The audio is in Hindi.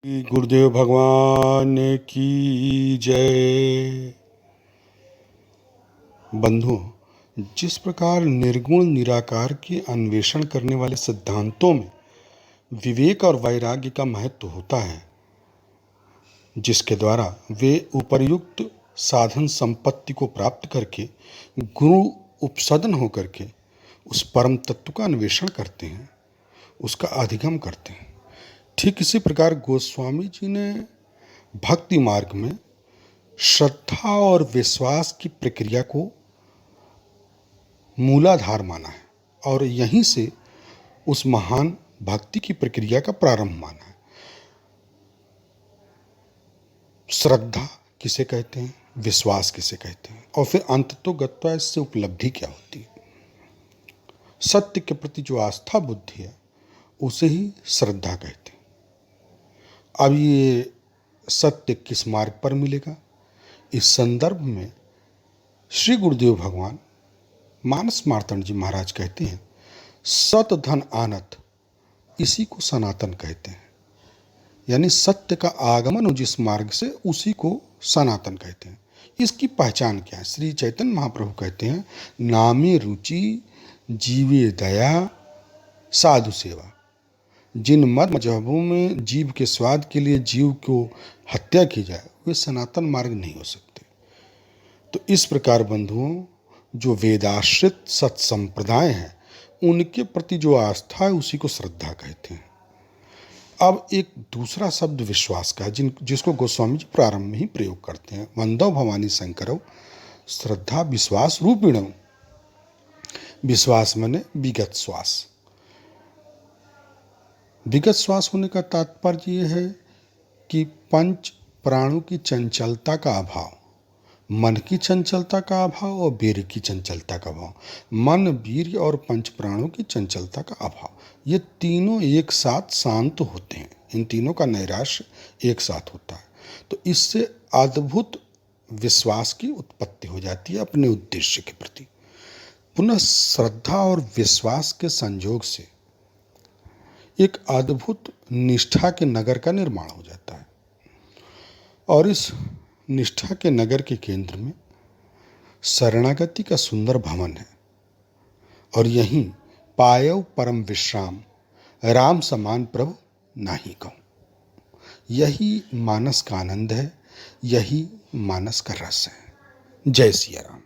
गुरुदेव भगवान की जय। बंधुओं, जिस प्रकार निर्गुण निराकार के अन्वेषण करने वाले सिद्धांतों में विवेक और वैराग्य का महत्व होता है, जिसके द्वारा वे उपर्युक्त साधन संपत्ति को प्राप्त करके गुरु उपसदन होकर के उस परम तत्व का अन्वेषण करते हैं, उसका अधिगम करते हैं, ठीक इसी प्रकार गोस्वामी जी ने भक्ति मार्ग में श्रद्धा और विश्वास की प्रक्रिया को मूलाधार माना है और यहीं से उस महान भक्ति की प्रक्रिया का प्रारंभ माना है। श्रद्धा किसे कहते हैं, विश्वास किसे कहते हैं, और फिर अंततोगत्वा इससे उपलब्धि क्या होती है। सत्य के प्रति जो आस्था बुद्धि है उसे ही श्रद्धा कहते हैं। अब ये सत्य किस मार्ग पर मिलेगा, इस संदर्भ में श्री गुरुदेव भगवान मानस मार्तंड जी महाराज कहते हैं, सत धन आनत, इसी को सनातन कहते हैं। यानी सत्य का आगमन हो जिस मार्ग से, उसी को सनातन कहते हैं। इसकी पहचान क्या है? श्री चैतन्य महाप्रभु कहते हैं, नामे रुचि जीवे दया साधु सेवा। जिन मद मजहबों में जीव के स्वाद के लिए जीव को हत्या की जाए, वे सनातन मार्ग नहीं हो सकते। तो इस प्रकार बंधुओं, जो वेदाश्रित सत्संप्रदाय हैं, उनके प्रति जो आस्था है उसी को श्रद्धा कहते हैं। अब एक दूसरा शब्द विश्वास का है, जिसको गोस्वामी जी प्रारंभ में ही प्रयोग करते हैं। वंदो भवानी शंकरौ श्रद्धा विश्वास रूपिणौ। विश्वास माने विगत श्वास। विगत श्वास होने का तात्पर्य यह है कि पंच प्राणों की चंचलता का अभाव, मन की चंचलता का अभाव और वीर की चंचलता का अभाव। मन, वीर और पंच प्राणों की चंचलता का अभाव, ये तीनों एक साथ शांत होते हैं। इन तीनों का नैराश्य एक साथ होता है, तो इससे अद्भुत विश्वास की उत्पत्ति हो जाती है अपने उद्देश्य के प्रति। पुनः श्रद्धा और विश्वास के संयोग से एक अद्भुत निष्ठा के नगर का निर्माण हो जाता है, और इस निष्ठा के नगर के केंद्र में शरणागति का सुंदर भवन है, और यहीं पायौ परम विश्राम, राम समान प्रभु नाही कहूं। यही मानस का आनंद है, यही मानस का रस है। जय सिया राम।